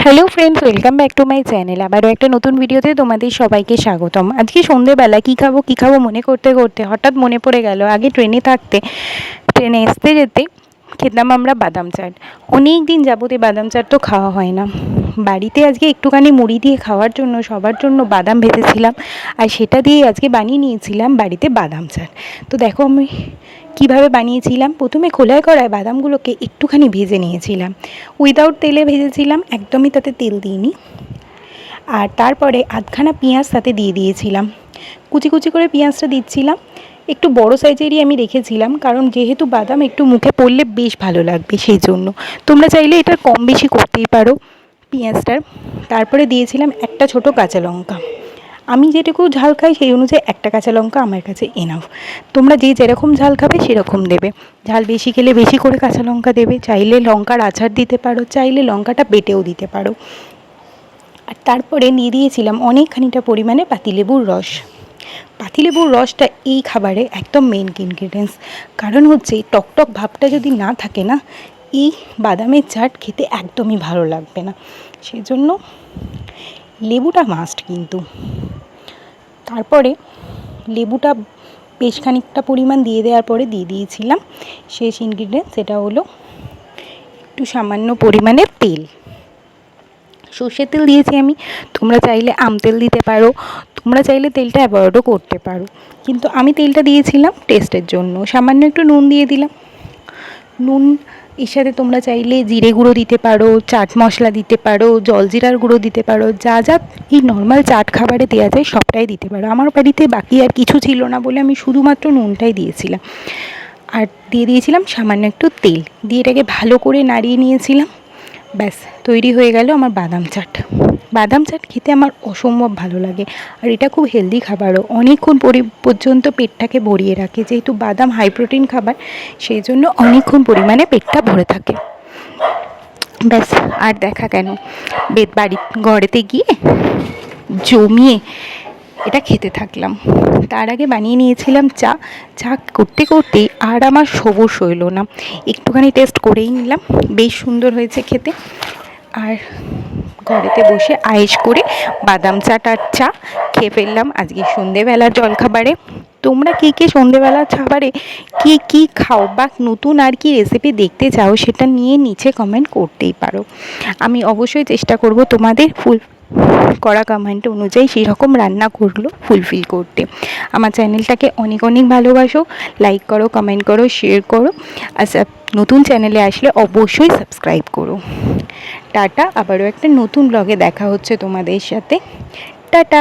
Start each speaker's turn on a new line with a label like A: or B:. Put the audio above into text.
A: Hello friends, welcome back to my channel. আবারও একটা নতুন ভিডিওতে তোমাদের সবাইকে স্বাগতম। আজকে সন্ধেবেলা কী খাবো মনে করতে করতে হঠাৎ মনে পড়ে গেল আগে ট্রেনে আসতে যেতে খেতাম আমরা বাদাম চাট। অনেক দিন যাবত এই বাদাম চাট তো খাওয়া হয় না। বাড়িতে আজকে একটুখানি মুড়ি দিয়ে খাওয়ার জন্য সবার জন্য বাদাম ভেজেছিলাম, আর সেটা দিয়ে আজকে বানিয়ে নিয়েছিলাম বাড়িতে বাদাম চাট। তো দেখো আমি কীভাবে বানিয়েছিলাম। প্রথমে খোলায় কড়ায় বাদামগুলোকে একটুখানি ভেজে নিয়েছিলাম, উইদাউট তেলে ভেজেছিলাম, একদমই তাতে তেল দিইনি। আর তারপরে আধখানা পেঁয়াজ তাতে দিয়ে দিয়েছিলাম, কুচি কুচি করে পেঁয়াজটা দিচ্ছিলাম। একটু বড় সাইজেরই আমি রেখেছিলাম, কারণ যেহেতু বাদাম একটু মুখে পড়লে বেশ ভালো লাগবে, সেই জন্য তোমরা চাইলে এটা কম বেশি করতেই পারো পেঁয়াজটার। তারপরে দিয়েছিলাম একটা ছোট কাঁচা লঙ্কা। আমি যেটুকু ঝাল খাই সেই অনুযায়ী একটা কাঁচা লঙ্কা আমার কাছে এনাফ। তোমরা যে যেরকম ঝাল খাবে সেরকম দেবে। ঝাল বেশি খেলে বেশি করে কাঁচা লঙ্কা দেবে, চাইলে লঙ্কার আচার দিতে পারো, চাইলে লঙ্কাটা বেটেও দিতে পারো। আর তারপরে নিয়ে দিয়েছিলাম অনেকখানিটা পরিমাণে পাতিলেবুর রস। পাতিলেবুর রসটা এই খাবারে একদম মেন ইনগ্রিডিয়েন্টস, কারণ হচ্ছে টকটক ভাবটা যদি না থাকে না, এই বাদামের চাট খেতে একদমই ভালো লাগবে না। সেজন্য লেবুটা মাস্ট কিন্তু। তারপরে লেবুটা বেশ খানিকটা পরিমাণ দিয়ে দেওয়ার পরে দিয়ে দিয়েছিলাম শেষ ইনগ্রিডিয়েন্ট, সেটা হলো একটু সামান্য পরিমাণে তেল। সর্ষের তেল দিয়েছি আমি, তোমরা চাইলে আম তেল দিতে পারো, তোমরা চাইলে তেলটা অ্যাভয়েডও করতে পারো, কিন্তু আমি তেলটা দিয়েছিলাম টেস্টের জন্য। সামান্য একটু নুন দিয়ে দিলাম। নুন এর সাথে তোমরা চাইলে জিরে গুঁড়ো দিতে পারো, চাট মশলা দিতে পারো, জলজিরার গুঁড়ো দিতে পারো, যা যা এই নর্মাল চাট খাবারে দেওয়া যায় সবটাই দিতে পারো। আমার বাড়িতে বাকি আর কিছু ছিল না বলে আমি শুধুমাত্র নুনটাই দিয়েছিলাম, আর দিয়ে দিয়েছিলাম সামান্য একটু তেল দিয়ে এটাকে ভালো করে নাড়িয়ে নিয়েছিলাম। ব্যাস তৈরি হয়ে গেল আমার বাদাম চাট। বাদাম চাট খেতে আমার অসম্ভব ভালো লাগে, আর এটা খুব হেলদি খাবারও, অনেকক্ষণ পর্যন্ত পেটটাকে ভরিয়ে রাখে। যেহেতু বাদাম হাই প্রোটিন খাবার, সেই জন্য অনেকক্ষণ পরিমাণে পেটটা ভরে থাকে। ব্যাস আর দেখা কেন, ঘরেতে গিয়ে জমিয়ে এটা খেতে থাকলাম। তার আগে বানিয়ে নিয়েছিলাম চা। চা করতে করতেই আর আমার সবুর সইল না, একটুখানি টেস্ট করেই নিলাম, বেশ সুন্দর হয়েছে খেতে। আর ঘরেতে বসে আয়েশ করে বাদাম চাট আর চা খেয়ে ফেললাম আজকে সন্ধেবেলার জলখাবারে। তোমরা কে কে সন্ধেবেলার খাবারে কী খাও বা নতুন আর কি রেসিপি দেখতে চাও, সেটা নিয়ে নিচে কমেন্ট করতেই পারো। আমি অবশ্যই চেষ্টা করব তোমাদের করা কমেন্ট অনুযায়ী সেরকম রান্না করলো ফুলফিল করতে। আমার চ্যানেলটাকে অনেক অনেক ভালোবাসো, লাইক করো, কমেন্ট করো, শেয়ার করো, আর নতুন চ্যানেলে আসলে অবশ্যই সাবস্ক্রাইব করো। টাটা, আবারও একটা নতুন ব্লগে দেখা হচ্ছে তোমাদের সাথে। টাটা।